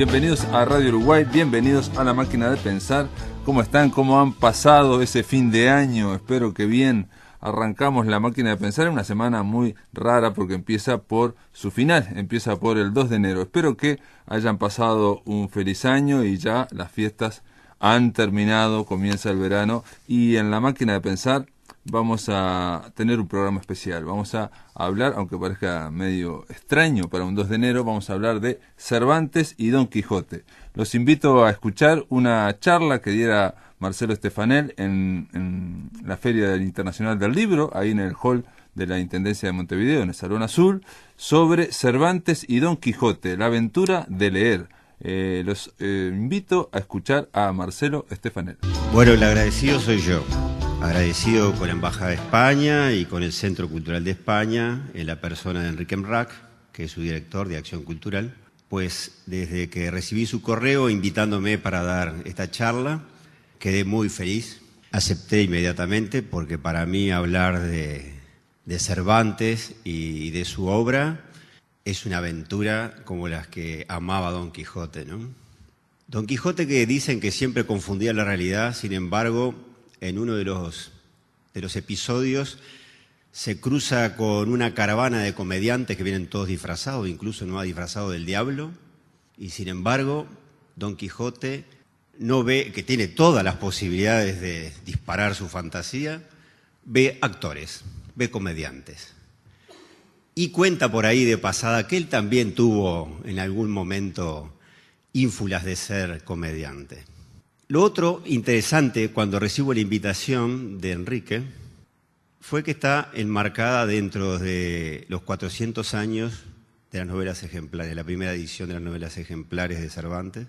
Bienvenidos a Radio Uruguay, bienvenidos a La Máquina de Pensar. ¿Cómo están? ¿Cómo han pasado ese fin de año? Espero que bien. Arrancamos La Máquina de Pensar en una semana muy rara porque empieza por su final, empieza por el 2 de enero. Espero que hayan pasado un feliz año y ya las fiestas han terminado, comienza el verano y en La Máquina de Pensar vamos a tener un programa especial. Vamos a hablar, aunque parezca medio extraño para un 2 de enero, vamos a hablar de Cervantes y Don Quijote. Los invito a escuchar una charla que diera Marcelo Stefanel en la Feria Internacional del Libro, ahí en el hall de la Intendencia de Montevideo, en el Salón Azul, sobre Cervantes y Don Quijote, la aventura de leer. Los invito a escuchar a Marcelo Stefanel. Bueno, el agradecido soy yo. Agradecido con la Embajada de España y con el Centro Cultural de España, en la persona de Enrique Mrac, que es su director de Acción Cultural, pues desde que recibí su correo invitándome para dar esta charla, quedé muy feliz. Acepté inmediatamente porque para mí hablar de Cervantes y de su obra es una aventura como las que amaba Don Quijote, ¿no? Don Quijote, que dicen que siempre confundía la realidad, sin embargo, en uno de los episodios se cruza con una caravana de comediantes que vienen todos disfrazados, incluso no ha disfrazado del diablo, y sin embargo Don Quijote no ve, que tiene todas las posibilidades de disparar su fantasía, ve actores, ve comediantes. Y cuenta por ahí de pasada que él también tuvo en algún momento ínfulas de ser comediante. Lo otro interesante cuando recibo la invitación de Enrique fue que está enmarcada dentro de los 400 años de las novelas ejemplares, la primera edición de las novelas ejemplares de Cervantes,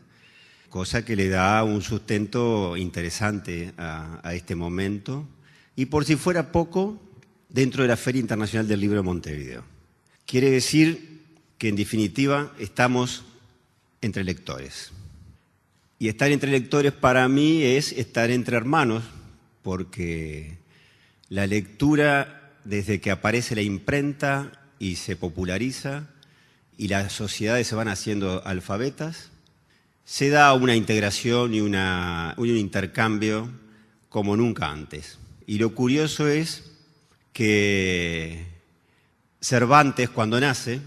cosa que le da un sustento interesante a este momento. Y por si fuera poco, dentro de la Feria Internacional del Libro de Montevideo. Quiere decir que en definitiva estamos entre lectores. Y estar entre lectores para mí es estar entre hermanos, porque la lectura, desde que aparece la imprenta y se populariza y las sociedades se van haciendo alfabetas, se da una integración y un intercambio como nunca antes. Y lo curioso es que Cervantes, cuando nace,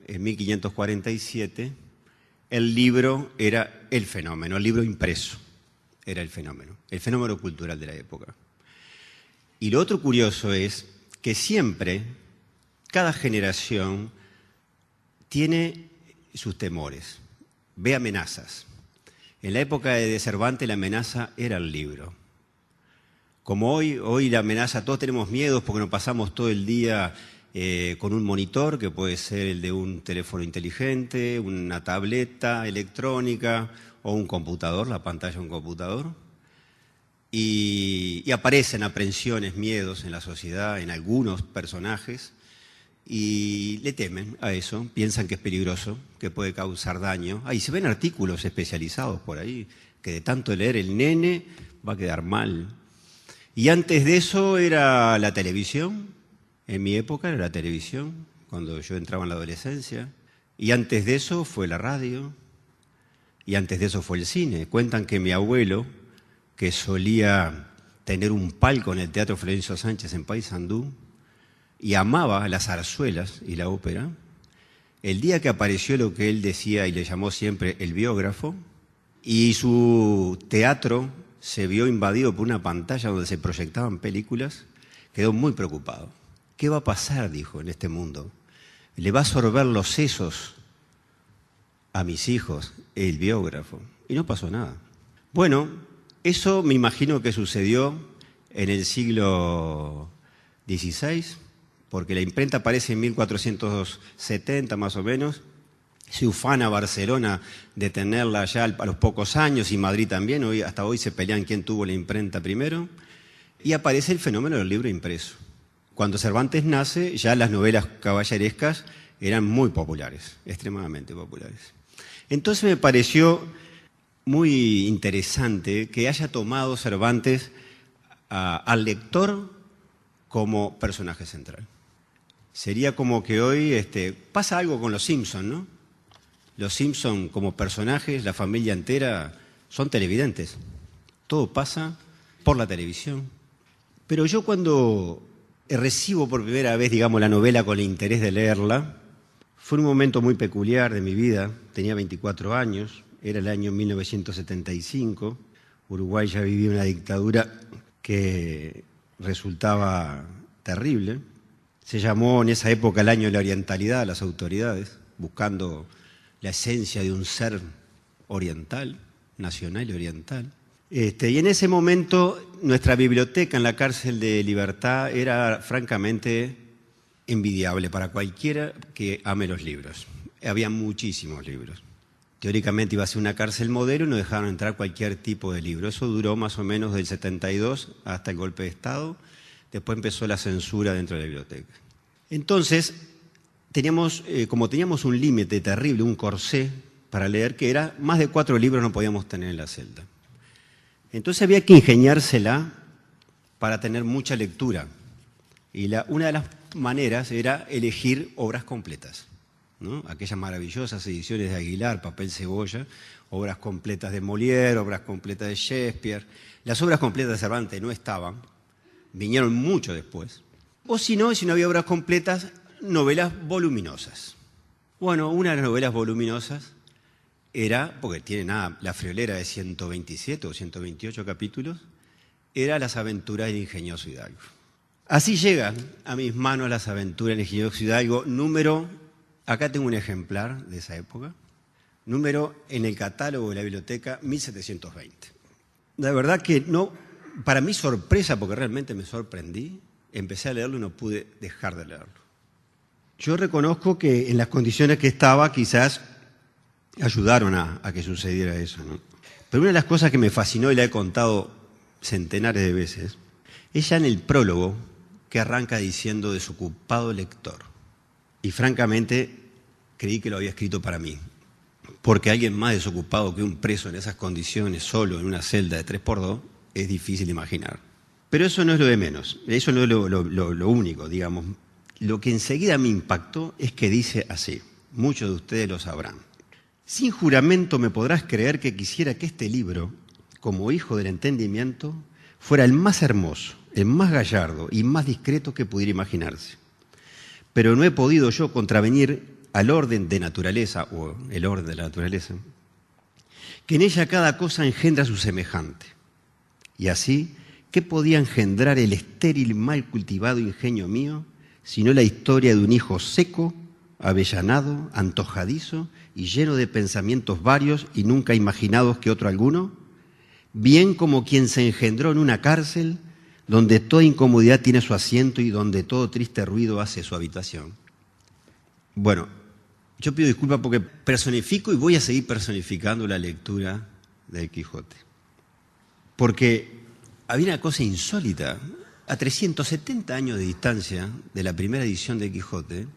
en 1547, el libro era el fenómeno, el libro impreso era el fenómeno cultural de la época. Y lo otro curioso es que siempre, cada generación tiene sus temores, ve amenazas. En la época de Cervantes la amenaza era el libro. Como hoy la amenaza, todos tenemos miedos porque nos pasamos todo el día con un monitor, que puede ser el de un teléfono inteligente, una tableta electrónica o un computador, la pantalla de un computador. Y aparecen aprensiones, miedos en la sociedad, en algunos personajes, y le temen a eso, piensan que es peligroso, que puede causar daño. Ahí se ven artículos especializados por ahí, que de tanto leer el nene va a quedar mal. Y antes de eso era la televisión. En mi época era la televisión, cuando yo entraba en la adolescencia. Y antes de eso fue la radio. Y antes de eso fue el cine. Cuentan que mi abuelo, que solía tener un palco en el Teatro Florencio Sánchez en Paysandú, y amaba las zarzuelas y la ópera, el día que apareció lo que él decía y le llamó siempre el biógrafo, y su teatro se vio invadido por una pantalla donde se proyectaban películas, quedó muy preocupado. ¿Qué va a pasar, dijo, en este mundo? ¿Le va a sorber los sesos a mis hijos el biógrafo? Y no pasó nada. Bueno, eso me imagino que sucedió en el siglo XVI, porque la imprenta aparece en 1470 más o menos. Se ufana Barcelona de tenerla ya a los pocos años, y Madrid también. Hasta hoy se pelean quién tuvo la imprenta primero. Y aparece el fenómeno del libro impreso. Cuando Cervantes nace, ya las novelas caballerescas eran muy populares, extremadamente populares. Entonces me pareció muy interesante que haya tomado Cervantes al lector como personaje central. Sería como que hoy pasa algo con los Simpsons, ¿no? Los Simpson como personajes, la familia entera, son televidentes. Todo pasa por la televisión. Pero yo cuando recibo por primera vez, digamos, la novela con el interés de leerla, fue un momento muy peculiar de mi vida. Tenía 24 años, era el año 1975. Uruguay ya vivía una dictadura que resultaba terrible. Se llamó en esa época el año de la orientalidad a las autoridades, buscando la esencia de un ser oriental, nacional y oriental. Y en ese momento nuestra biblioteca en la cárcel de Libertad era francamente envidiable para cualquiera que ame los libros. Había muchísimos libros. Teóricamente iba a ser una cárcel modelo y no dejaron entrar cualquier tipo de libro. Eso duró más o menos del 72 hasta el golpe de Estado. Después empezó la censura dentro de la biblioteca. Entonces, como teníamos un límite terrible, un corsé para leer, que era más de 4 libros no podíamos tener en la celda. Entonces había que ingeniársela para tener mucha lectura. Y una de las maneras era elegir obras completas, ¿no? Aquellas maravillosas ediciones de Aguilar, papel cebolla, obras completas de Molière, obras completas de Shakespeare. Las obras completas de Cervantes no estaban, vinieron mucho después. O si no había obras completas, novelas voluminosas. Bueno, una de las novelas voluminosas era, porque tiene la friolera de 127 o 128 capítulos, era Las aventuras del ingenioso Hidalgo. Así llegan a mis manos Las aventuras del ingenioso Hidalgo, acá tengo un ejemplar de esa época, número en el catálogo de la biblioteca 1720. La verdad que no, para mi sorpresa, porque realmente me sorprendí, empecé a leerlo y no pude dejar de leerlo. Yo reconozco que en las condiciones que estaba quizás ayudaron a que sucediera eso, ¿no? Pero una de las cosas que me fascinó y la he contado centenares de veces es ya en el prólogo que arranca diciendo desocupado lector. Y francamente creí que lo había escrito para mí, porque alguien más desocupado que un preso en esas condiciones, solo en una celda de 3x2, es difícil de imaginar. Pero eso no es lo de menos, eso no es lo único, digamos. Lo que enseguida me impactó es que dice así, muchos de ustedes lo sabrán. Sin juramento me podrás creer que quisiera que este libro, como hijo del entendimiento, fuera el más hermoso, el más gallardo y más discreto que pudiera imaginarse. Pero no he podido yo contravenir al orden de naturaleza, o el orden de la naturaleza, que en ella cada cosa engendra su semejante. Y así, ¿qué podía engendrar el estéril mal cultivado ingenio mío, sino la historia de un hijo seco, avellanado, antojadizo y lleno de pensamientos varios y nunca imaginados que otro alguno? Bien como quien se engendró en una cárcel donde toda incomodidad tiene su asiento y donde todo triste ruido hace su habitación. Bueno, yo pido disculpas porque personifico y voy a seguir personificando la lectura del Quijote. Porque había una cosa insólita. A 370 años de distancia de la primera edición de Quijote,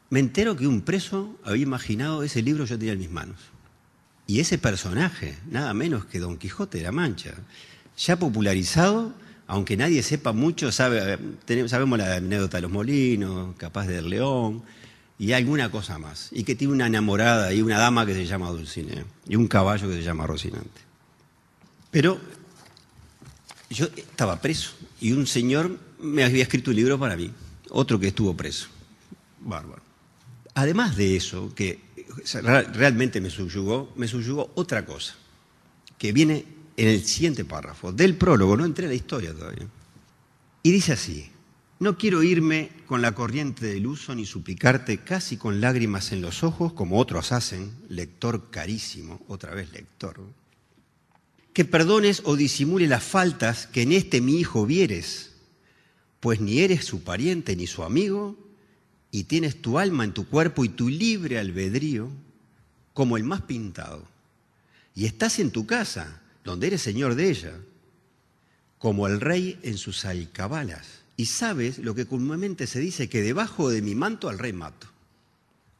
me entero que un preso había imaginado ese libro que yo tenía en mis manos. Y ese personaje, nada menos que Don Quijote de la Mancha, ya popularizado, aunque nadie sepa mucho, sabemos la anécdota de los molinos, capaz del León, y alguna cosa más. Y que tiene una enamorada y una dama que se llama Dulcinea, y un caballo que se llama Rocinante. Pero yo estaba preso, y un señor me había escrito un libro para mí, otro que estuvo preso. Bárbaro. Además de eso, que realmente me subyugó otra cosa, que viene en el siguiente párrafo del prólogo, no entré en la historia todavía. Y dice así: no quiero irme con la corriente del uso ni suplicarte casi con lágrimas en los ojos, como otros hacen, lector carísimo, otra vez lector, que perdones o disimule las faltas que en este mi hijo vieres, pues ni eres su pariente ni su amigo, y tienes tu alma en tu cuerpo y tu libre albedrío como el más pintado. Y estás en tu casa, donde eres señor de ella, como el rey en sus alcabalas. Y sabes lo que comúnmente se dice, que debajo de mi manto al rey mato.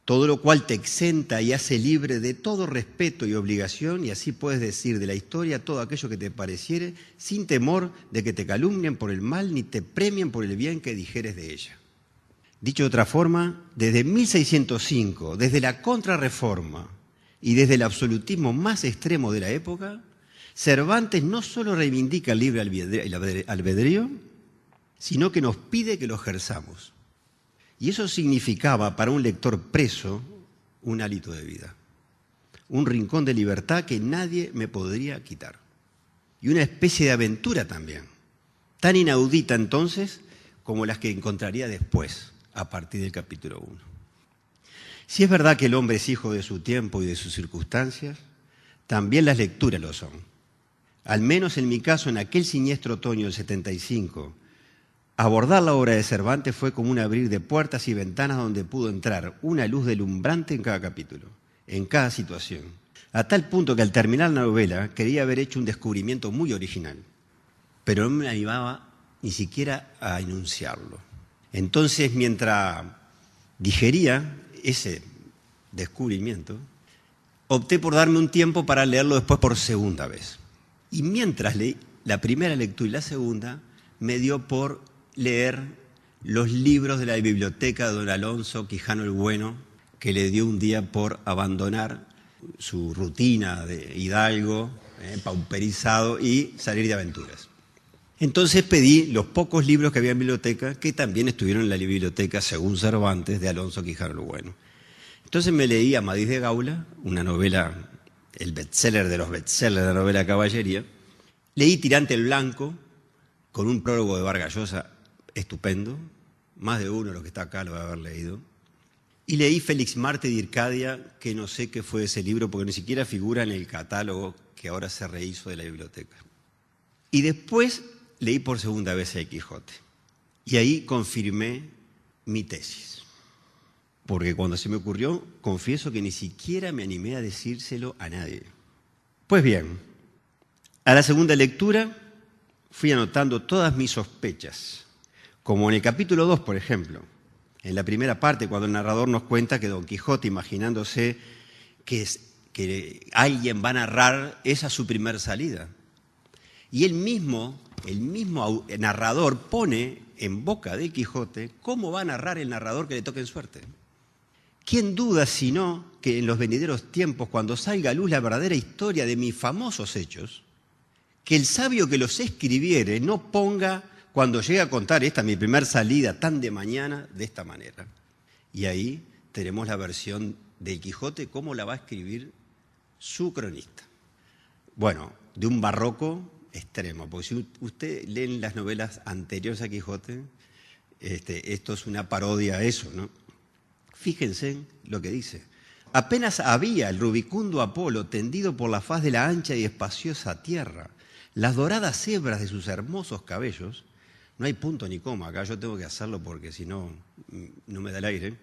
Todo lo cual te exenta y hace libre de todo respeto y obligación, y así puedes decir de la historia todo aquello que te pareciere, sin temor de que te calumnien por el mal, ni te premien por el bien que dijeres de ella. Dicho de otra forma, desde 1605, desde la Contrarreforma y desde el absolutismo más extremo de la época, Cervantes no solo reivindica el libre albedrío, sino que nos pide que lo ejerzamos. Y eso significaba para un lector preso un hálito de vida, un rincón de libertad que nadie me podría quitar. Y una especie de aventura también, tan inaudita entonces como las que encontraría después, a partir del capítulo 1. Si es verdad que el hombre es hijo de su tiempo y de sus circunstancias, también las lecturas lo son. Al menos en mi caso, en aquel siniestro otoño del 75, abordar la obra de Cervantes fue como un abrir de puertas y ventanas donde pudo entrar una luz deslumbrante en cada capítulo, en cada situación. A tal punto que al terminar la novela quería haber hecho un descubrimiento muy original, pero no me animaba ni siquiera a enunciarlo. Entonces, mientras digería ese descubrimiento, opté por darme un tiempo para leerlo después por segunda vez. Y mientras leí la primera lectura y la segunda, me dio por leer los libros de la biblioteca de don Alonso Quijano el Bueno, que le dio un día por abandonar su rutina de hidalgo, pauperizado, y salir de aventuras. Entonces pedí los pocos libros que había en biblioteca, que también estuvieron en la biblioteca, según Cervantes, de Alonso Quijano el Bueno. Entonces me leí Amadís de Gaula, una novela, el bestseller de los bestsellers de la novela Caballería. Leí Tirante el Blanco, con un prólogo de Vargas Llosa estupendo. Más de uno de los que está acá lo va a haber leído. Y leí Félix Marte de Ircadia, que no sé qué fue ese libro, porque ni siquiera figura en el catálogo que ahora se rehizo de la biblioteca. Y después leí por segunda vez El Quijote. Y ahí confirmé mi tesis. Porque cuando se me ocurrió, confieso que ni siquiera me animé a decírselo a nadie. Pues bien, a la segunda lectura fui anotando todas mis sospechas, como en el capítulo 2, por ejemplo. En la primera parte, cuando el narrador nos cuenta que Don Quijote, imaginándose que alguien va a narrar, esa su primer salida. Y el mismo narrador pone en boca de Quijote cómo va a narrar el narrador que le toque en suerte. ¿Quién duda sino que en los venideros tiempos, cuando salga a luz la verdadera historia de mis famosos hechos, que el sabio que los escribiere no ponga, cuando llegue a contar esta mi primer salida tan de mañana, de esta manera? Y ahí tenemos la versión del Quijote, cómo la va a escribir su cronista. Bueno, de un barroco extremo, porque si usted lee las novelas anteriores a Quijote, esto es una parodia a eso, ¿no? Fíjense lo que dice. Apenas había el rubicundo Apolo tendido por la faz de la ancha y espaciosa tierra, las doradas hebras de sus hermosos cabellos, no hay punto ni coma, acá yo tengo que hacerlo porque si no, no me da el aire,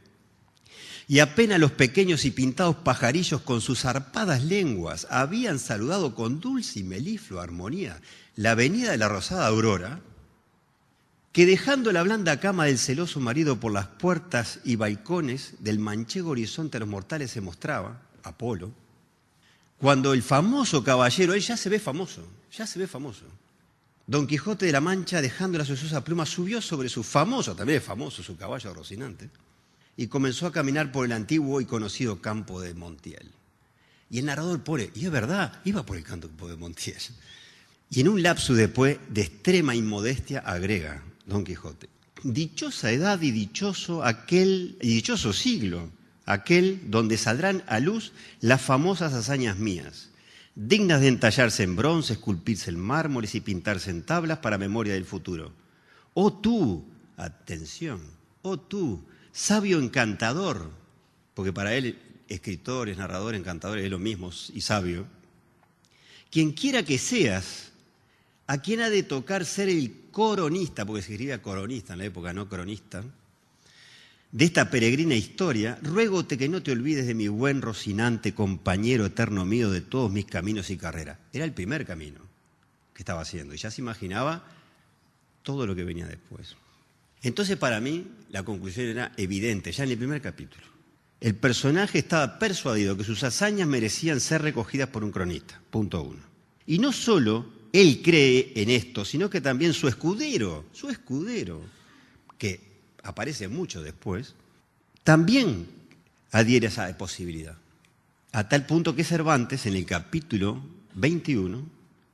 y apenas los pequeños y pintados pajarillos con sus zarpadas lenguas habían saludado con dulce y meliflua armonía la venida de la rosada aurora, que dejando la blanda cama del celoso marido por las puertas y balcones del manchego horizonte a los mortales se mostraba, Apolo, cuando el famoso caballero, él ya se ve famoso, Don Quijote de la Mancha, dejando la suciosa pluma, subió sobre su famoso, también es famoso, su caballo Rocinante, y comenzó a caminar por el antiguo y conocido campo de Montiel. Y el narrador pone, y es verdad, iba por el campo de Montiel. Y en un lapsus después de extrema inmodestia agrega Don Quijote: dichosa edad y dichoso siglo, aquel donde saldrán a luz las famosas hazañas mías, dignas de entallarse en bronce, esculpirse en mármoles y pintarse en tablas para memoria del futuro. Oh tú, atención, oh tú, sabio encantador, porque para él escritor, es narrador, encantador, es lo mismo y sabio, quien quiera que seas, a quien ha de tocar ser el coronista, porque se escribía coronista en la época, no cronista, de esta peregrina historia, ruégote que no te olvides de mi buen Rocinante, compañero eterno mío de todos mis caminos y carreras. Era el primer camino que estaba haciendo y ya se imaginaba todo lo que venía después. Entonces, para mí, la conclusión era evidente, ya en el primer capítulo. El personaje estaba persuadido que sus hazañas merecían ser recogidas por un cronista, punto 1. Y no solo él cree en esto, sino que también su escudero, que aparece mucho después, también adhiere a esa posibilidad. A tal punto que Cervantes, en el capítulo 21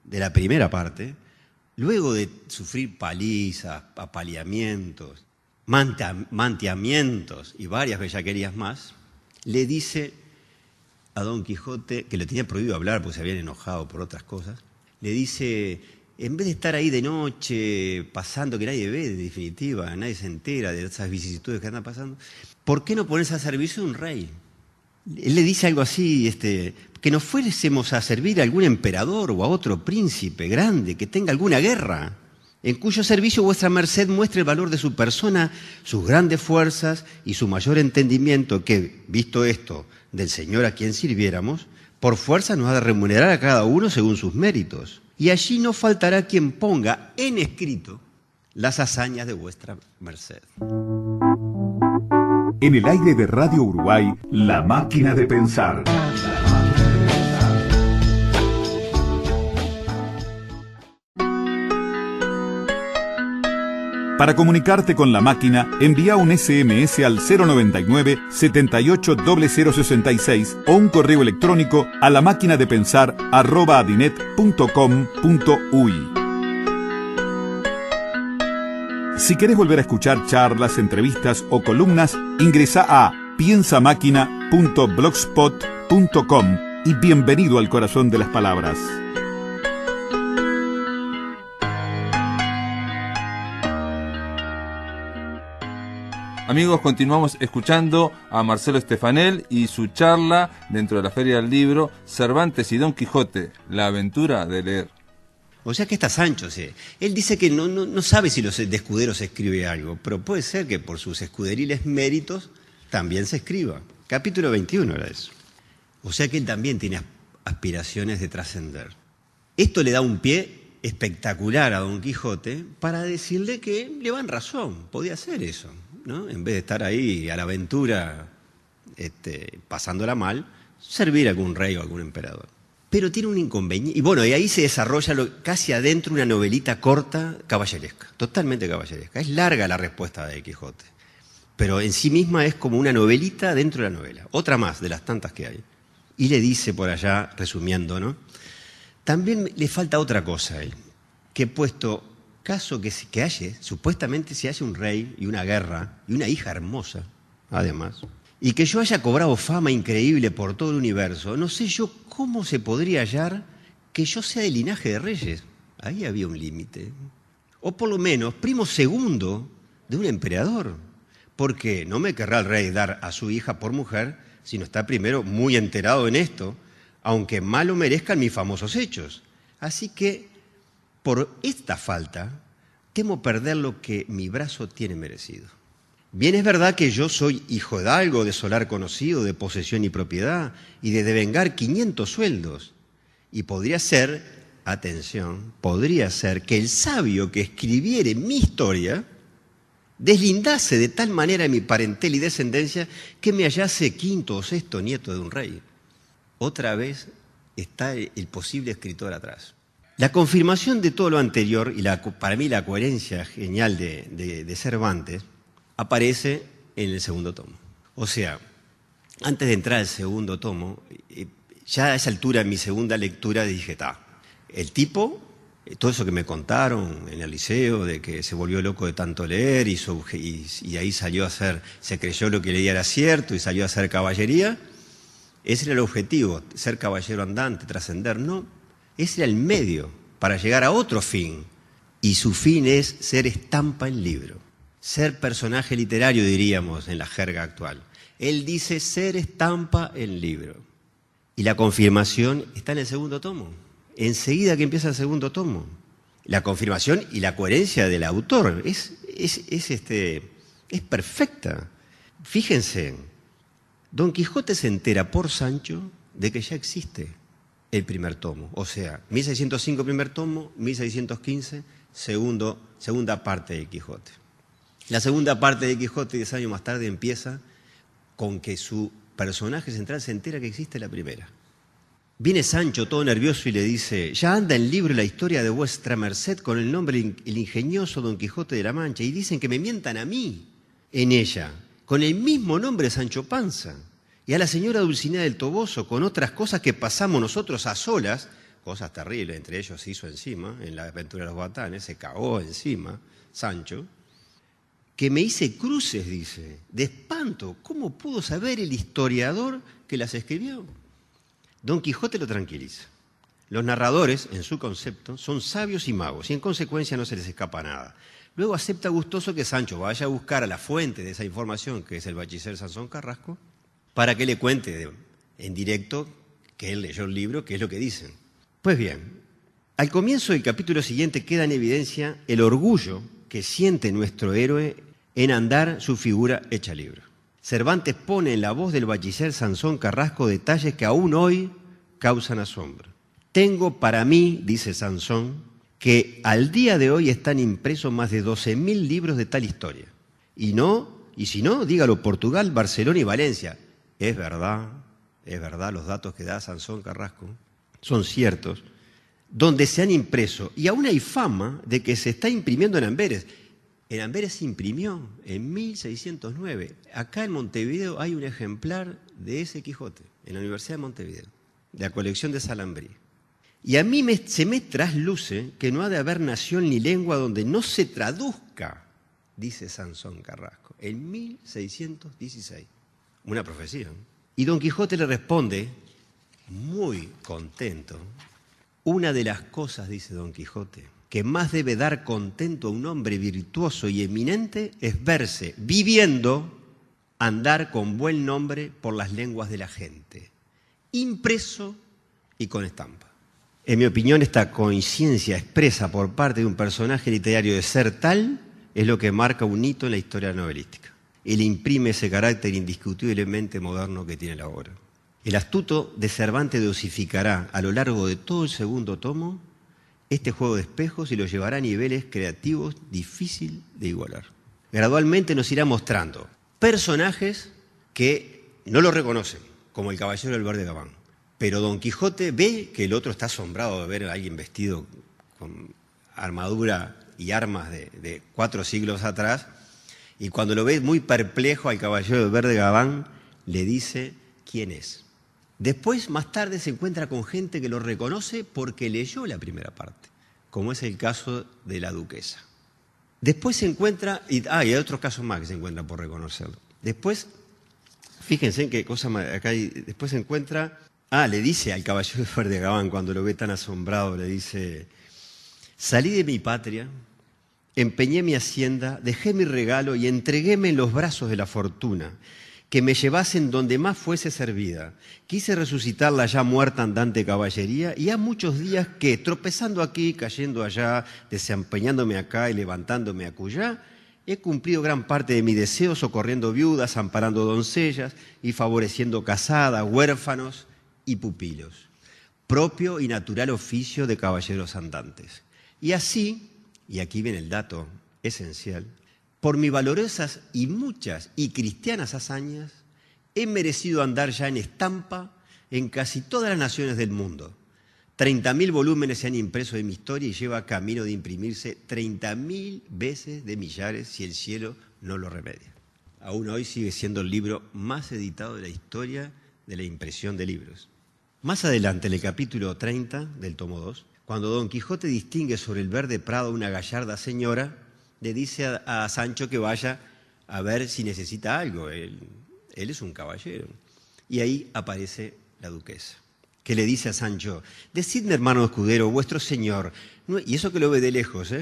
de la primera parte, luego de sufrir palizas, apaleamientos, manteamientos y varias bellaquerías más, le dice a Don Quijote, que le tenía prohibido hablar porque se habían enojado por otras cosas, le dice, en vez de estar ahí de noche pasando, que nadie ve, en definitiva, nadie se entera de esas vicisitudes que andan pasando, ¿por qué no ponerse a servicio de un rey? Él le dice algo así, que nos fuésemos a servir a algún emperador o a otro príncipe grande que tenga alguna guerra, en cuyo servicio vuestra merced muestre el valor de su persona, sus grandes fuerzas y su mayor entendimiento, que, visto esto del Señor a quien sirviéramos, por fuerza nos ha de remunerar a cada uno según sus méritos. Y allí no faltará quien ponga en escrito las hazañas de vuestra merced. En el aire de Radio Uruguay, La Máquina de Pensar. Para comunicarte con La Máquina, envía un SMS al 099-780066 o un correo electrónico a lamaquinadepensar@adinet.com.uy. Si querés volver a escuchar charlas, entrevistas o columnas, ingresa a piensamáquina.blogspot.com y bienvenido al corazón de las palabras. Amigos, continuamos escuchando a Marcelo Stefanel y su charla dentro de la Feria del Libro, Cervantes y Don Quijote, la aventura de leer. O sea que está Sancho, sí. Él dice que no sabe si los de escuderos escribe algo, pero puede ser que por sus escuderiles méritos también se escriba. Capítulo 21 era eso. O sea que él también tiene aspiraciones de trascender. Esto le da un pie espectacular a Don Quijote para decirle que le van razón, podía hacer eso, ¿no? En vez de estar ahí a la aventura, pasándola mal, servir a algún rey o a algún emperador. Pero tiene un inconveniente. Y bueno, y ahí se desarrolla casi adentro una novelita corta, caballeresca, totalmente caballeresca. Es larga la respuesta de Quijote, pero en sí misma es como una novelita dentro de la novela, otra más de las tantas que hay. Y le dice por allá, resumiendo, ¿no? También le falta otra cosa a él, que puesto caso que supuestamente se halle un rey y una guerra y una hija hermosa, además, y que yo haya cobrado fama increíble por todo el universo, no sé yo cómo se podría hallar que yo sea de linaje de reyes. Ahí había un límite. O por lo menos primo segundo de un emperador, porque no me querrá el rey dar a su hija por mujer, sino está primero muy enterado en esto, aunque mal lo merezcan mis famosos hechos. Así que, por esta falta, temo perder lo que mi brazo tiene merecido. Bien es verdad que yo soy hijo de algo, de solar conocido, de posesión y propiedad, y de devengar 500 sueldos. Y podría ser, atención, podría ser que el sabio que escribiere mi historia deslindase de tal manera mi parentela y descendencia que me hallase quinto o sexto nieto de un rey. Otra vez está el posible escritor atrás. La confirmación de todo lo anterior, y para mí la coherencia genial de Cervantes, aparece en el segundo tomo. O sea, antes de entrar al segundo tomo, ya a esa altura en mi segunda lectura dije, el tipo, todo eso que me contaron en el liceo, de que se volvió loco de tanto leer y ahí se creyó lo que leía era cierto y salió a hacer caballería, ese era el objetivo, ser caballero andante, trascender, no. Ese era el medio para llegar a otro fin. Y su fin es ser estampa en libro. Ser personaje literario, diríamos, en la jerga actual. Él dice ser estampa en libro. Y la confirmación está en el segundo tomo. Enseguida que empieza el segundo tomo. La confirmación y la coherencia del autor es perfecta. Fíjense, Don Quijote se entera por Sancho de que ya existe el primer tomo. O sea, 1605 primer tomo, 1615 segunda parte de Quijote. La segunda parte de Quijote, 10 años más tarde, empieza con que su personaje central se entera que existe la primera. Viene Sancho todo nervioso y le dice, ya anda en libro la historia de vuestra merced con el nombre el ingenioso Don Quijote de la Mancha y dicen que me mientan a mí en ella, con el mismo nombre Sancho Panza, y a la señora Dulcinea del Toboso con otras cosas que pasamos nosotros a solas, cosas terribles, entre ellos se hizo encima, en la aventura de los Guatanes, se cagó encima Sancho, que me hice cruces, dice, de espanto. ¿Cómo pudo saber el historiador que las escribió? Don Quijote lo tranquiliza. Los narradores, en su concepto, son sabios y magos, y en consecuencia no se les escapa nada. Luego acepta gustoso que Sancho vaya a buscar a la fuente de esa información, que es el bachiller Sansón Carrasco, para que le cuente en directo que él leyó el libro, qué es lo que dicen. Pues bien, al comienzo del capítulo siguiente queda en evidencia el orgullo que siente nuestro héroe en andar su figura hecha libro. Cervantes pone en la voz del bachiller Sansón Carrasco detalles que aún hoy causan asombro. Tengo para mí, dice Sansón, que al día de hoy están impresos más de 12.000 libros de tal historia. Y si no, dígalo Portugal, Barcelona y Valencia. Es verdad, los datos que da Sansón Carrasco son ciertos, donde se han impreso. Y aún hay fama de que se está imprimiendo en Amberes. En Amberes se imprimió en 1609. Acá en Montevideo hay un ejemplar de ese Quijote, en la Universidad de Montevideo, de la colección de Salambrí. Y a mí se me trasluce que no ha de haber nación ni lengua donde no se traduzca, dice Sansón Carrasco, en 1616. Una profecía. Y Don Quijote le responde, muy contento, una de las cosas, dice Don Quijote, que más debe dar contento a un hombre virtuoso y eminente es verse, viviendo, andar con buen nombre por las lenguas de la gente, impreso y con estampa. En mi opinión, esta conciencia expresa por parte de un personaje literario de ser tal es lo que marca un hito en la historia novelística. Él imprime ese carácter indiscutiblemente moderno que tiene la obra. El astuto de Cervantes dosificará a lo largo de todo el segundo tomo este juego de espejos y lo llevará a niveles creativos difícil de igualar. Gradualmente nos irá mostrando personajes que no lo reconocen, como el caballero del Verde Gabán. Pero Don Quijote ve que el otro está asombrado de ver a alguien vestido con armadura y armas de 4 siglos atrás, y cuando lo ve muy perplejo al caballero del Verde Gabán, le dice quién es. Después, más tarde, se encuentra con gente que lo reconoce porque leyó la primera parte, como es el caso de la duquesa. Después se encuentra, y hay otros casos más que se encuentran por reconocerlo. Después, fíjense en qué cosa más, acá hay, después se encuentra, le dice al caballero de Verde Gabán, cuando lo ve tan asombrado, le dice, salí de mi patria, empeñé mi hacienda, dejé mi regalo y entreguéme en los brazos de la fortuna, que me llevasen donde más fuese servida. Quise resucitar la ya muerta andante caballería y ha muchos días que, tropezando aquí, cayendo allá, desempeñándome acá y levantándome acullá, he cumplido gran parte de mi deseo socorriendo viudas, amparando doncellas y favoreciendo casadas, huérfanos y pupilos. Propio y natural oficio de caballeros andantes. Y así, y aquí viene el dato esencial, por mis valorosas y muchas y cristianas hazañas, he merecido andar ya en estampa en casi todas las naciones del mundo. 30.000 volúmenes se han impreso de mi historia y lleva camino de imprimirse 30.000 veces de millares si el cielo no lo remedia. Aún hoy sigue siendo el libro más editado de la historia de la impresión de libros. Más adelante, en el capítulo 30 del tomo 2, cuando Don Quijote distingue sobre el verde prado una gallarda señora, le dice a Sancho que vaya a ver si necesita algo. Él es un caballero. Y ahí aparece la duquesa, que le dice a Sancho, decidme, hermano escudero, vuestro señor, y eso que lo ve de lejos,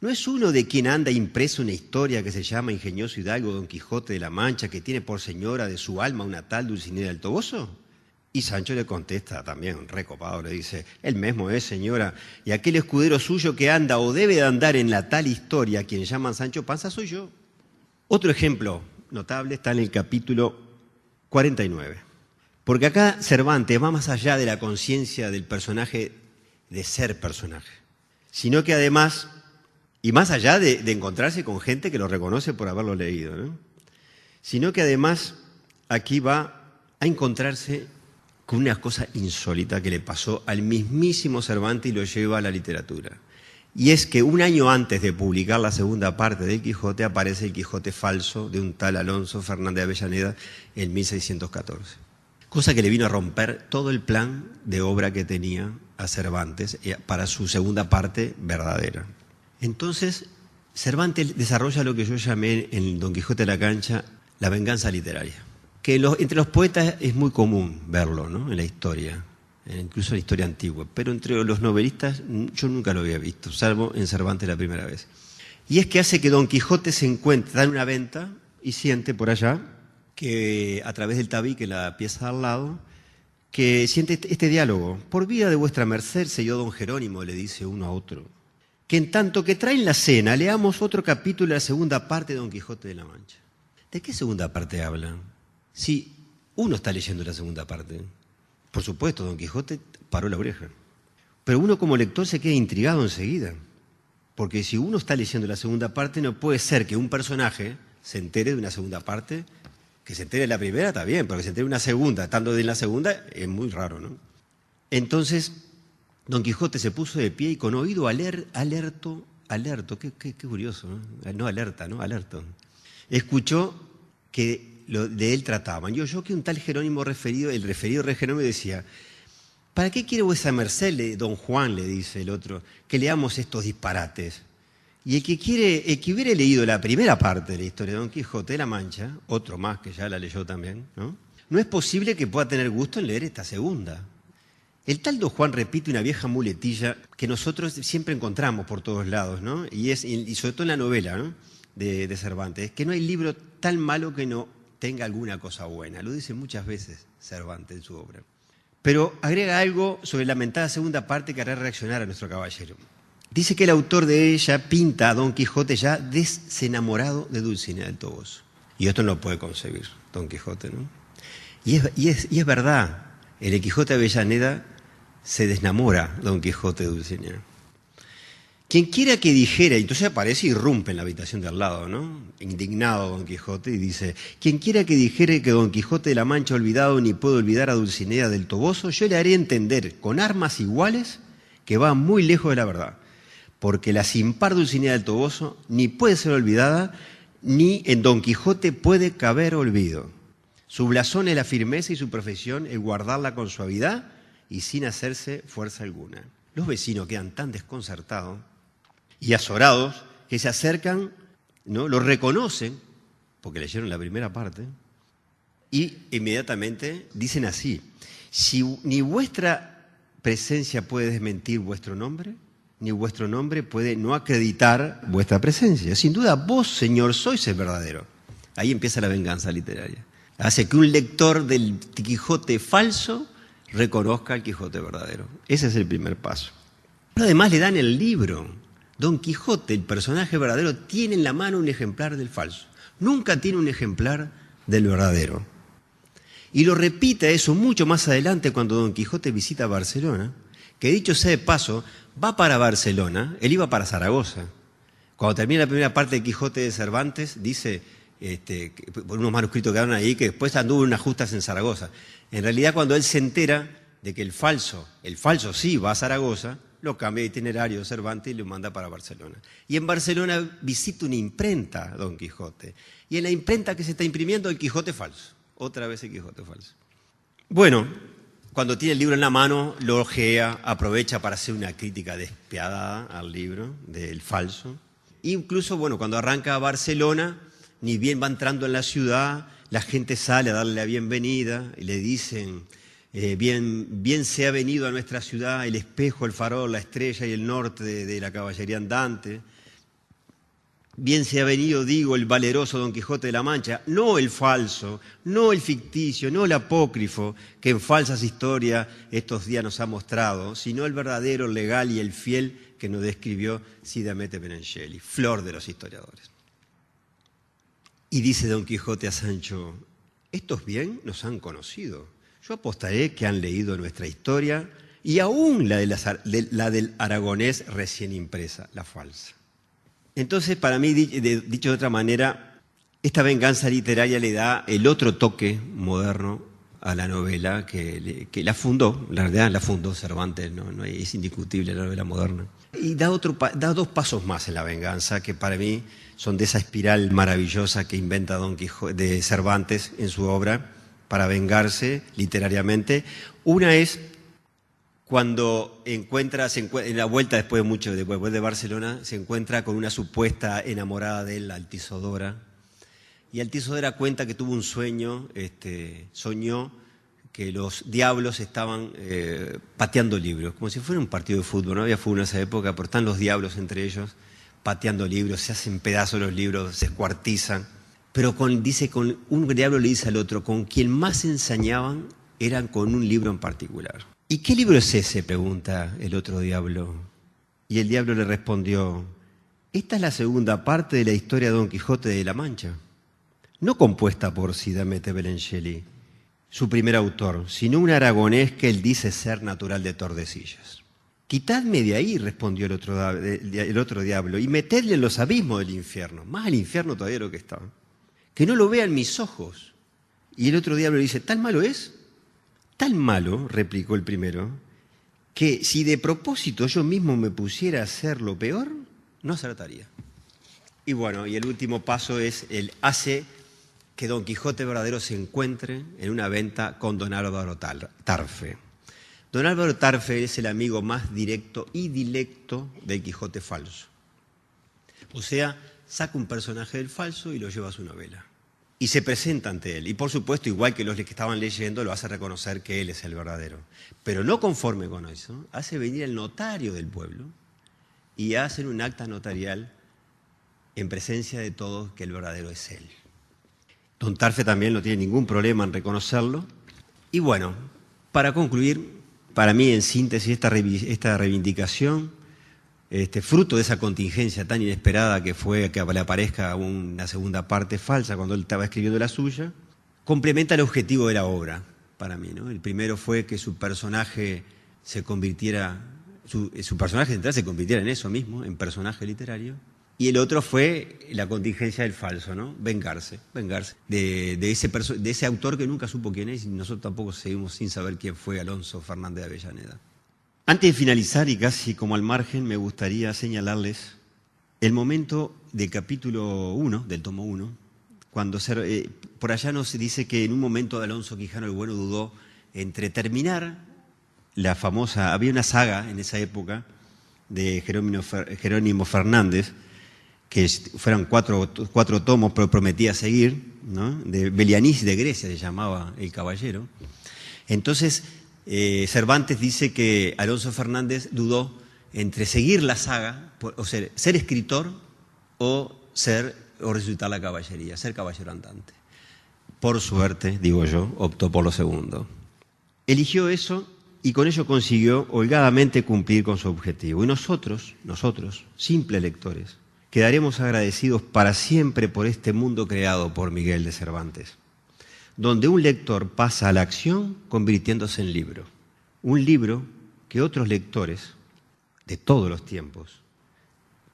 ¿no es uno de quien anda impresa una historia que se llama Ingenioso Hidalgo Don Quijote de la Mancha, que tiene por señora de su alma una tal Dulcinea del Toboso? Y Sancho le contesta también, recopado, le dice, él mismo es, señora, y aquel escudero suyo que anda o debe de andar en la tal historia, a quien llaman Sancho Panza, soy yo. Otro ejemplo notable está en el capítulo 49, porque acá Cervantes va más allá de la conciencia del personaje, de ser personaje, sino que además, y más allá de encontrarse con gente que lo reconoce por haberlo leído, ¿no? Sino que además aquí va a encontrarse con una cosa insólita que le pasó al mismísimo Cervantes y lo lleva a la literatura. Y es que un año antes de publicar la segunda parte del Quijote aparece el Quijote falso de un tal Alonso Fernández de Avellaneda en 1614. Cosa que le vino a romper todo el plan de obra que tenía a Cervantes para su segunda parte verdadera. Entonces, Cervantes desarrolla lo que yo llamé en Don Quijote de la Cancha la venganza literaria, que entre los poetas es muy común verlo, ¿no?, en la historia, incluso en la historia antigua, pero entre los novelistas yo nunca lo había visto, salvo en Cervantes la primera vez. Y es que hace que Don Quijote se encuentre, está en una venta y siente por allá, que a través del tabique, la pieza al lado, que siente este diálogo. Por vida de vuestra merced, señor don Jerónimo, le dice uno a otro, que en tanto que traen la cena, leamos otro capítulo de la segunda parte de Don Quijote de la Mancha. ¿De qué segunda parte hablan? Si uno está leyendo la segunda parte. Por supuesto, Don Quijote paró la oreja. Pero uno como lector se queda intrigado enseguida. Porque si uno está leyendo la segunda parte, no puede ser que un personaje se entere de una segunda parte. Que se entere de la primera está bien, pero que se entere de una segunda, estando en la segunda, es muy raro, ¿no? Entonces, Don Quijote se puso de pie y con oído alerto, qué curioso, ¿no? No alerta, ¿no? Alerto. Escuchó que de él trataban. Yo que un tal Jerónimo referido, el referido rey Jerónimo decía, ¿para qué quiere vuesa merced, don Juan, le dice el otro, que leamos estos disparates? Y el que hubiera leído la primera parte de la historia de Don Quijote de la Mancha, otro más que ya la leyó también, no es posible que pueda tener gusto en leer esta segunda. El tal Don Juan repite una vieja muletilla que nosotros siempre encontramos por todos lados, ¿no? Y sobre todo en la novela, ¿no?, de Cervantes, que no hay libro tan malo que no tenga alguna cosa buena. Lo dice muchas veces Cervantes en su obra. Pero agrega algo sobre la lamentada segunda parte que hará reaccionar a nuestro caballero. Dice que el autor de ella pinta a Don Quijote ya desenamorado de Dulcinea del Toboso. Y esto no lo puede concebir Don Quijote, ¿no? Y es verdad, en el Quijote de Avellaneda se desenamora Don Quijote de Dulcinea. Quien quiera que dijera, entonces aparece y irrumpe en la habitación de al lado, ¿no? Indignado Don Quijote, y dice, quien quiera que dijere que Don Quijote de la Mancha ha olvidado ni puede olvidar a Dulcinea del Toboso, yo le haré entender con armas iguales que va muy lejos de la verdad. Porque la sin par Dulcinea del Toboso ni puede ser olvidada, ni en Don Quijote puede caber olvido. Su blasón es la firmeza y su profesión es guardarla con suavidad y sin hacerse fuerza alguna. Los vecinos quedan tan desconcertados y azorados que se acercan, ¿no?, lo reconocen, porque leyeron la primera parte, y inmediatamente dicen así, si ni vuestra presencia puede desmentir vuestro nombre, ni vuestro nombre puede no acreditar vuestra presencia. Sin duda, vos, señor, sois el verdadero. Ahí empieza la venganza literaria. Hace que un lector del Quijote falso reconozca al Quijote verdadero. Ese es el primer paso. Pero además le dan el libro. Don Quijote, el personaje verdadero, tiene en la mano un ejemplar del falso. Nunca tiene un ejemplar del verdadero. Y lo repite eso mucho más adelante cuando Don Quijote visita Barcelona, que dicho sea de paso, va para Barcelona, él iba para Zaragoza. Cuando termina la primera parte de Quijote de Cervantes, dice, por unos manuscritos que quedaron ahí, que después anduvo en unas justas en Zaragoza. En realidad, cuando él se entera de que el falso sí va a Zaragoza, lo cambia de itinerario Cervantes y lo manda para Barcelona. Y en Barcelona visita una imprenta, Don Quijote. Y en la imprenta que se está imprimiendo, el Quijote falso. Otra vez el Quijote falso. Bueno, cuando tiene el libro en la mano, lo ojea, aprovecha para hacer una crítica despiadada al libro del falso. Incluso, bueno, cuando arranca a Barcelona, ni bien va entrando en la ciudad, la gente sale a darle la bienvenida y le dicen, bien se ha venido a nuestra ciudad el espejo, el farol, la estrella y el norte de la caballería andante. Bien se ha venido, digo, el valeroso Don Quijote de la Mancha, no el falso, no el ficticio, no el apócrifo, que en falsas historias estos días nos ha mostrado, sino el verdadero, el legal y el fiel que nos describió Cide Hamete Benengeli, flor de los historiadores. Y dice Don Quijote a Sancho, estos bien nos han conocido. Yo apostaré que han leído nuestra historia y aún la del aragonés recién impresa, la falsa. Entonces, para mí, dicho de otra manera, esta venganza literaria le da el otro toque moderno a la novela que la fundó, la realidad la fundó Cervantes, es indiscutible la novela moderna. Y da 2 pasos más en la venganza, que para mí son de esa espiral maravillosa que inventa Don Quijote de Cervantes en su obra para vengarse literariamente. Una es cuando en la vuelta después de Barcelona, se encuentra con una supuesta enamorada de él, Altisidora. Y Altisidora cuenta que tuvo un sueño, soñó que los diablos estaban pateando libros, como si fuera un partido de fútbol. No había fútbol en esa época, pero están los diablos entre ellos pateando libros, se hacen pedazos los libros, se escuartizan. Pero un diablo le dice al otro, con quien más se ensañaban eran con un libro en particular. ¿Y qué libro es ese?, pregunta el otro diablo. Y el diablo le respondió, esta es la segunda parte de la historia de Don Quijote de la Mancha, no compuesta por Cide Hamete Benengeli, su primer autor, sino un aragonés que él dice ser natural de Tordesillas. Quitadme de ahí, respondió el otro diablo, y metedle en los abismos del infierno, más al infierno todavía de lo que estaba, que no lo vean mis ojos. Y el otro diablo le dice, ¿tan malo es? Tan malo, replicó el primero, que si de propósito yo mismo me pusiera a hacer lo peor, no acertaría. Y bueno, y el último paso es hace que Don Quijote verdadero se encuentre en una venta con Don Álvaro Tarfe. Don Álvaro Tarfe es el amigo más directo y dilecto del Quijote falso. O sea, saca un personaje del falso y lo lleva a su novela. Y se presenta ante él. Y por supuesto, igual que los que estaban leyendo, lo hace reconocer que él es el verdadero. Pero no conforme con eso, hace venir al notario del pueblo y hacen un acta notarial en presencia de todos que el verdadero es él. Don Tarfe también no tiene ningún problema en reconocerlo. Y bueno, para concluir, para mí en síntesis esta reivindicación, fruto de esa contingencia tan inesperada que fue que le aparezca una segunda parte falsa cuando él estaba escribiendo la suya, complementa el objetivo de la obra para mí, ¿no? El primero fue que su personaje se convirtiera, su personaje central se convirtiera en eso mismo, en personaje literario. Y el otro fue la contingencia del falso, ¿no? Vengarse de ese autor que nunca supo quién es y nosotros tampoco seguimos sin saber quién fue Alonso Fernández de Avellaneda. Antes de finalizar y casi como al margen, me gustaría señalarles el momento del capítulo 1, del tomo 1, cuando por allá nos dice que en un momento Alonso Quijano el Bueno dudó entre terminar la famosa, había una saga en esa época de Jerónimo Fernández, que fueran cuatro tomos, pero prometía seguir, ¿no? De Belianís de Grecia se llamaba el caballero. Entonces, Cervantes dice que Alonso Fernández dudó entre seguir la saga, o ser escritor o resucitar la caballería, ser caballero andante. Por suerte, digo yo, optó por lo segundo. Eligió eso y con ello consiguió holgadamente cumplir con su objetivo. Y nosotros, simples lectores, quedaremos agradecidos para siempre por este mundo creado por Miguel de Cervantes, donde un lector pasa a la acción convirtiéndose en libro. Un libro que otros lectores de todos los tiempos,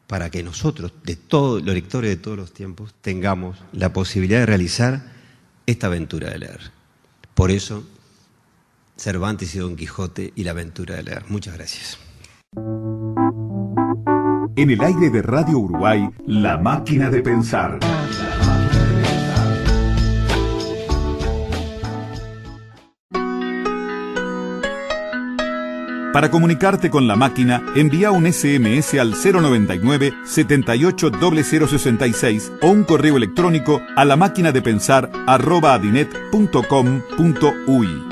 para que nosotros, los lectores de todos los tiempos, tengamos la posibilidad de realizar esta aventura de leer. Por eso, Cervantes y Don Quijote y la aventura de leer. Muchas gracias. En el aire de Radio Uruguay, La Máquina de Pensar. Para comunicarte con La Máquina, envía un SMS al 099-780066 o un correo electrónico a lamaquinadepensar@adinet.com.uy.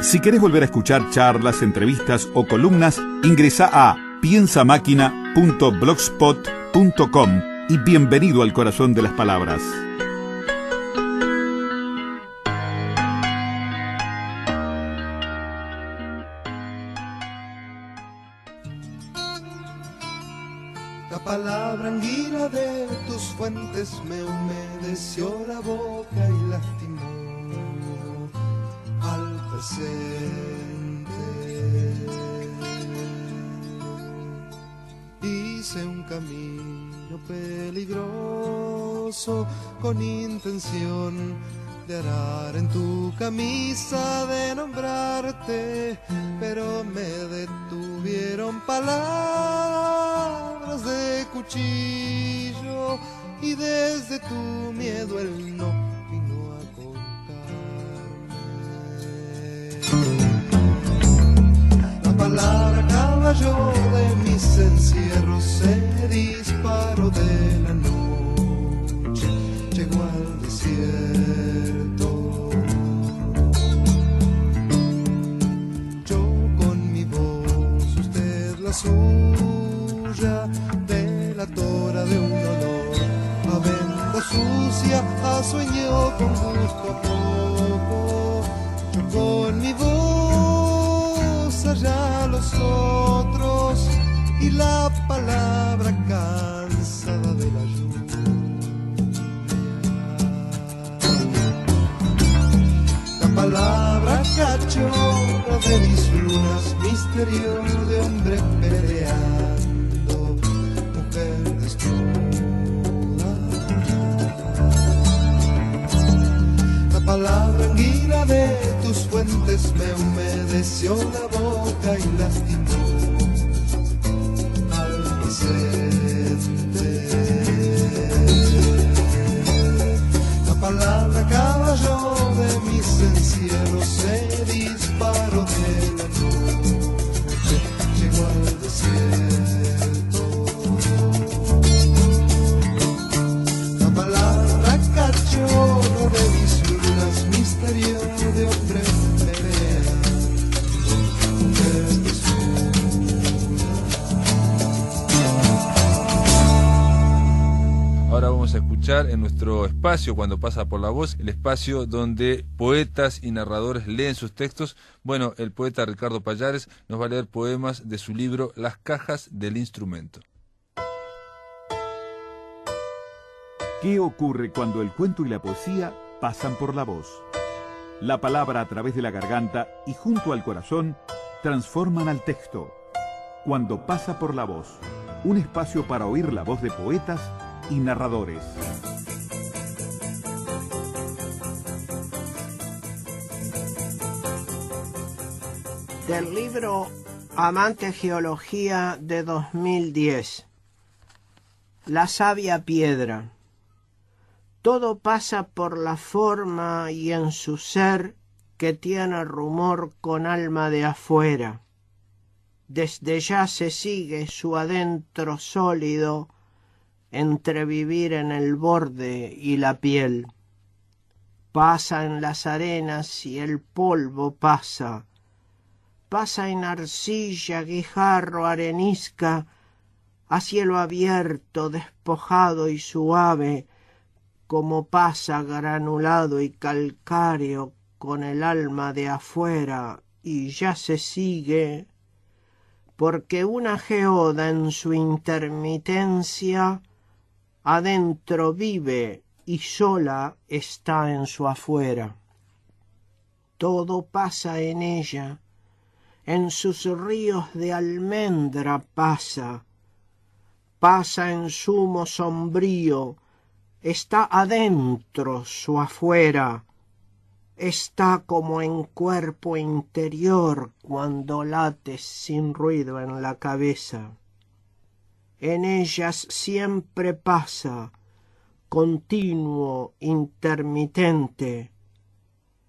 Si querés volver a escuchar charlas, entrevistas o columnas, ingresa a piensamáquina.blogspot.com y bienvenido al corazón de las palabras. La palabra anguila de tus fuentes me humedeció la boca y lastimó al presente. Hice un camino peligroso con intención de arar en tu camisa, de nombrarte, pero me detuvieron palabras de cuchillo y desde tu miedo el no vino a contarme. La palabra caballo de mis encierros, se disparó de la noche, llegó al desierto. Yo con mi voz, usted la suya, delatora de un olor a venda sucia, a sueño con gusto a poco. Yo con mi voz, allá los otros, y la palabra cansada de la lluvia. La palabra cachorra de mis lunas, misterio de hombre peleando, mujer desnuda. La palabra anguila de tus fuentes me humedeció la boca y lastimó al presente. La palabra caballo de mis encierros, se disparó de la noche, llegó al desierto. La palabra cachorro de mis lunas, misterio de hombre peleando, mujer desnuda. Ahora vamos a escuchar en nuestro espacio, cuando pasa por la voz, el espacio donde poetas y narradores leen sus textos. Bueno, el poeta Ricardo Pallares nos va a leer poemas de su libro Las cajas del instrumento. ¿Qué ocurre cuando el cuento y la poesía pasan por la voz? La palabra a través de la garganta y junto al corazón transforman al texto. Cuando pasa por la voz, un espacio para oír la voz de poetas y narradores. Del libro Amante Geología de 2010. La sabia piedra. Todo pasa por la forma y en su ser que tiene rumor con alma de afuera. Desde ya se sigue su adentro sólido entre vivir en el borde y la piel. Pasa en las arenas y el polvo pasa. Pasa en arcilla, guijarro, arenisca, a cielo abierto, despojado y suave, como pasa granulado y calcáreo con el alma de afuera, y ya se sigue, porque una geoda en su intermitencia adentro vive y sola está en su afuera. Todo pasa en ella, en sus ríos de almendra pasa, pasa en zumo sombrío, está adentro su afuera, está como en cuerpo interior cuando late sin ruido en la cabeza. En ellas siempre pasa, continuo, intermitente.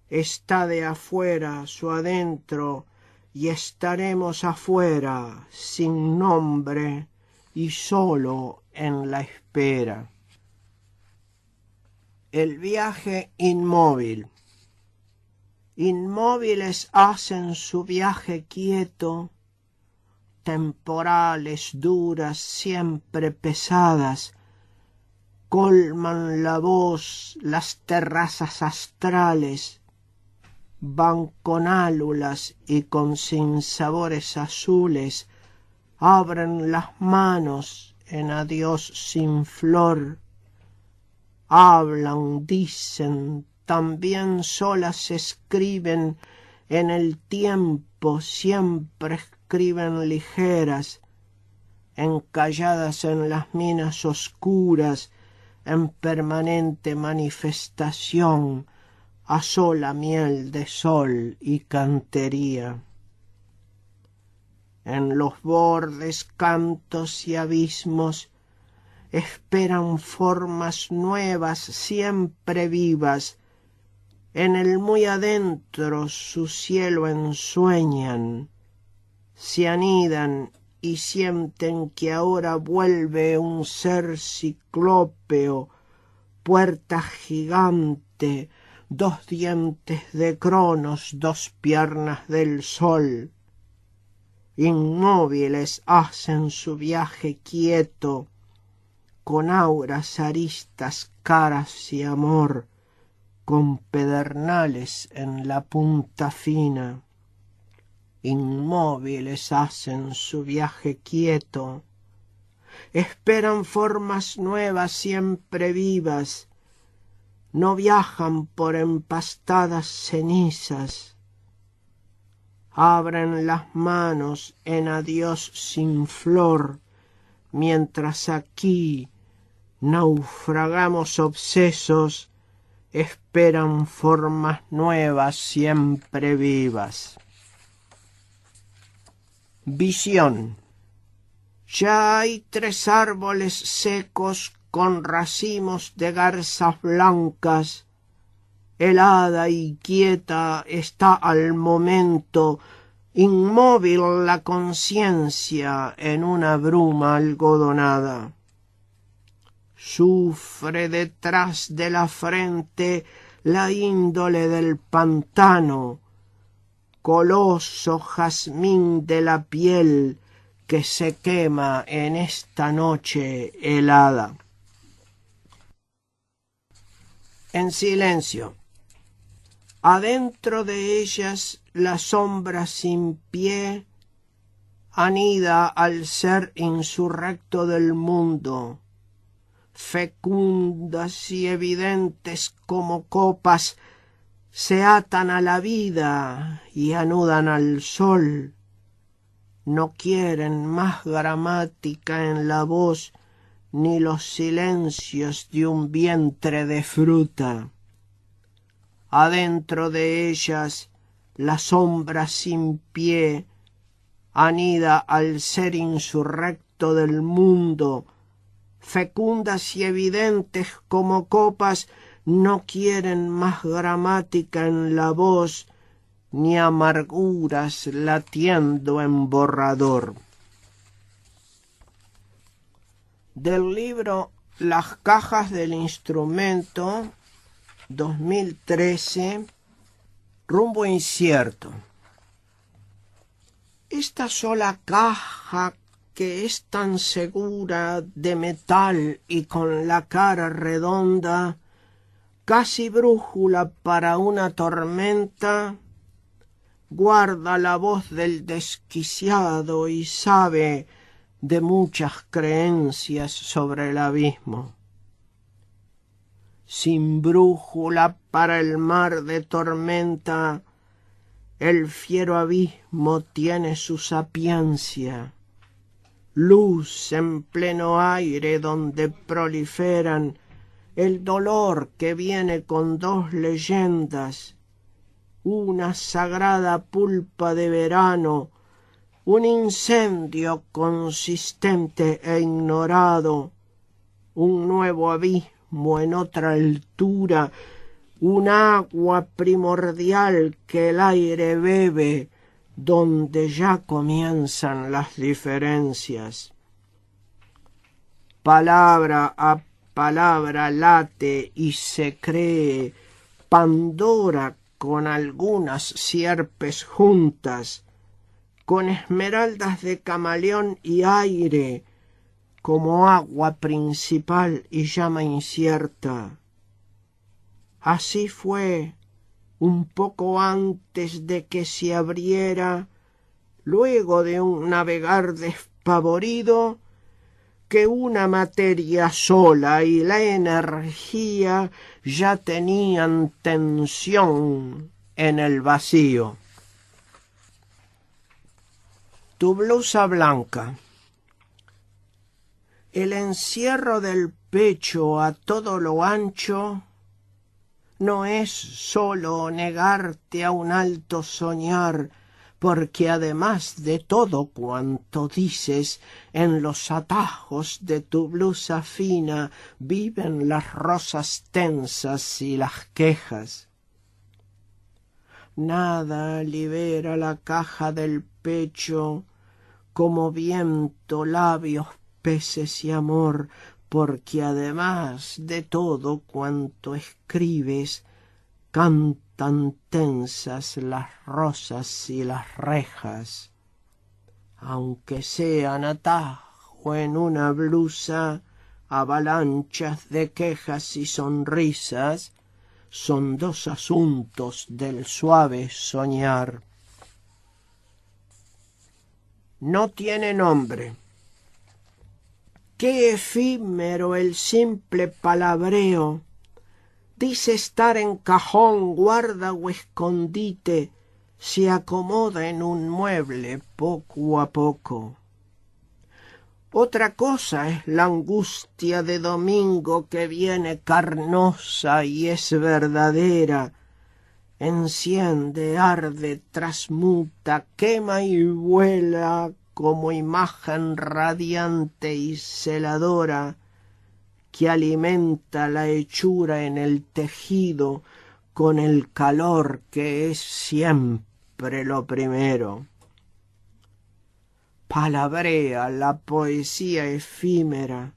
Está de afuera su adentro y estaremos afuera sin nombre y solo en la espera. El viaje inmóvil. Inmóviles hacen su viaje quieto, temporales, duras, siempre pesadas, colman la voz las terrazas astrales, van con álulas y con sinsabores azules, abren las manos en adiós sin flor, hablan, dicen, también solas escriben, en el tiempo siempre escriben ligeras, encalladas en las minas oscuras, en permanente manifestación, asó la miel de sol y cantería. En los bordes, cantos y abismos esperan formas nuevas, siempre vivas. En el muy adentro su cielo ensueñan, se anidan y sienten que ahora vuelve un ser ciclópeo, puerta gigante, 2 dientes de Cronos, 2 piernas del sol. Inmóviles hacen su viaje quieto, con auras, aristas, caras y amor, con pedernales en la punta fina. Inmóviles hacen su viaje quieto, esperan formas nuevas siempre vivas, no viajan por empastadas cenizas, abren las manos en adiós sin flor, mientras aquí naufragamos obsesos, esperan formas nuevas siempre vivas. Visión. Ya hay 3 árboles secos con racimos de garzas blancas. Helada y quieta está al momento, inmóvil la conciencia en una bruma algodonada. Sufre detrás de la frente la índole del pantano, coloso jazmín de la piel que se quema en esta noche helada. En silencio. Adentro de ellas la sombra sin pie anida al ser insurrecto del mundo, fecundas y evidentes como copas, se atan a la vida y anudan al sol. No quieren más gramática en la voz, ni los silencios de un vientre de fruta. Adentro de ellas la sombra sin pie anida al ser insurrecto del mundo, fecundas y evidentes como copas, no quieren más gramática en la voz, ni amarguras latiendo en borrador. Del libro Las cajas del instrumento, 2013, Rumbo incierto. Esta sola caja que es tan segura de metal y con la cara redonda, casi brújula para una tormenta, guarda la voz del desquiciado y sabe de muchas creencias sobre el abismo. Sin brújula para el mar de tormenta, el fiero abismo tiene su sapiencia. Luz en pleno aire donde proliferan el dolor que viene con 2 leyendas, una sagrada pulpa de verano, un incendio consistente e ignorado, un nuevo abismo en otra altura, un agua primordial que el aire bebe, donde ya comienzan las diferencias. Palabra a palabra late y se cree Pandora con algunas sierpes juntas, con esmeraldas de camaleón y aire, como agua principal y llama incierta. Así fue, un poco antes de que se abriera, luego de un navegar despavorido, que una materia sola y la energía ya tenían tensión en el vacío. Tu blusa blanca. El encierro del pecho a todo lo ancho no es sólo negarte a un alto soñar, porque además de todo cuanto dices, en los atajos de tu blusa fina viven las rosas tensas y las quejas. Nada libera la caja del pecho como viento, labios, peces y amor, porque además de todo cuanto escribes, cantan tensas las rosas y las rejas. Aunque sean atajo en una blusa, avalanchas de quejas y sonrisas, son dos asuntos del suave soñar. No tiene nombre. Qué efímero el simple palabreo. Dice estar en cajón, guarda o escondite, se acomoda en un mueble poco a poco. Otra cosa es la angustia de domingo que viene carnosa y es verdadera. Enciende, arde, transmuta, quema y vuela como imagen radiante y celadora que alimenta la hechura en el tejido con el calor que es siempre lo primero. Palabrea la poesía efímera.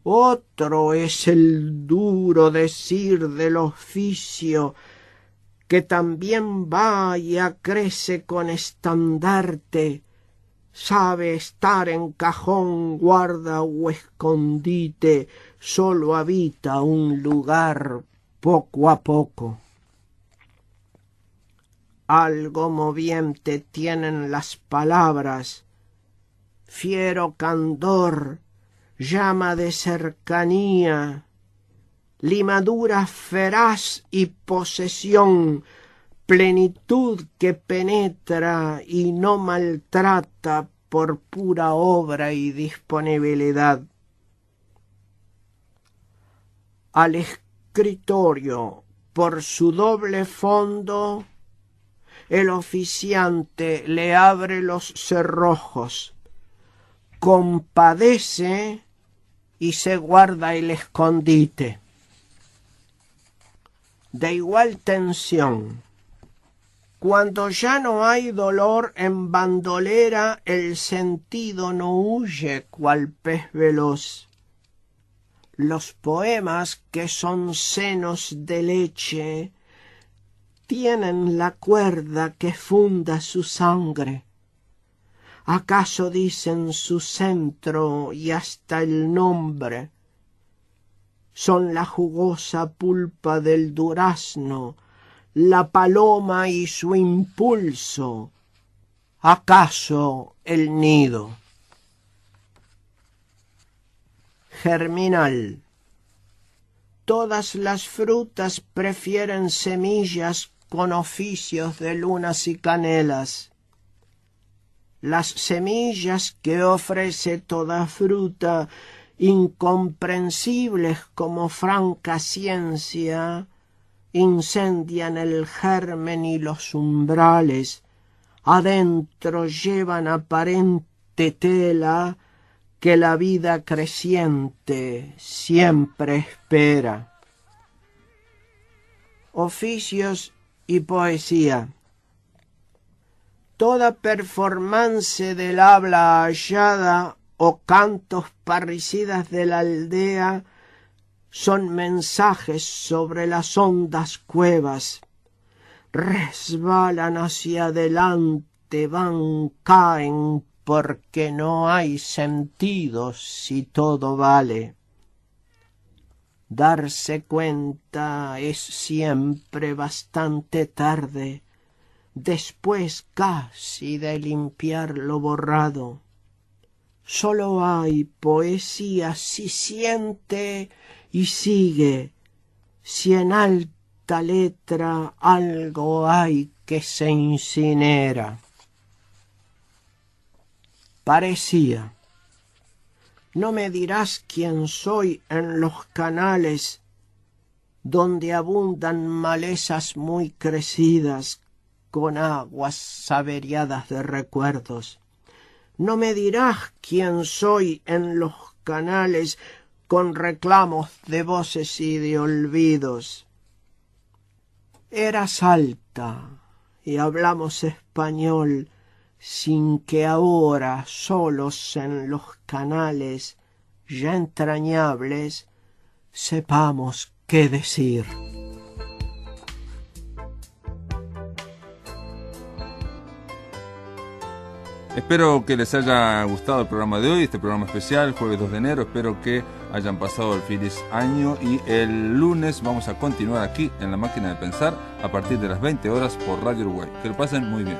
Otro es el duro decir del oficio que también va y acrece con estandarte, sabe estar en cajón, guarda o escondite, solo habita un lugar poco a poco. Algo moviente tienen las palabras, fiero candor, llama de cercanía, limadura feraz y posesión, plenitud que penetra y no maltrata por pura obra y disponibilidad. Al escritorio, por su doble fondo, el oficiante le abre los cerrojos, compadece y se guarda el escondite. De igual tensión, cuando ya no hay dolor en bandolera, el sentido no huye cual pez veloz. Los poemas, que son senos de leche, tienen la cuerda que funda su sangre. ¿Acaso dicen su centro y hasta el nombre? Son la jugosa pulpa del durazno, la paloma y su impulso. ¿Acaso el nido? Germinal. Todas las frutas prefieren semillas con oficios de lunas y canelas. Las semillas que ofrece toda fruta, incomprensibles como franca ciencia, incendian el germen y los umbrales. Adentro llevan aparente tela que la vida creciente siempre espera. Oficios y poesía. Toda performance del habla hallada o cantos parricidas de la aldea son mensajes sobre las hondas cuevas. Resbalan hacia adelante, van, caen, porque no hay sentido si todo vale. Darse cuenta es siempre bastante tarde, después casi de limpiar lo borrado. Solo hay poesía si siente y sigue, si en alta letra algo hay que se incinera. Parecía. No me dirás quién soy en los canales, donde abundan malezas muy crecidas con aguas averiadas de recuerdos. No me dirás quién soy en los canales con reclamos de voces y de olvidos. Eras alta y hablamos español, sin que ahora, solos en los canales ya entrañables, sepamos qué decir. Espero que les haya gustado el programa de hoy, este programa especial, jueves 2 de enero. Espero que hayan pasado el feliz año y el lunes vamos a continuar aquí en La Máquina de Pensar a partir de las 20 horas por Radio Uruguay. Que lo pasen muy bien.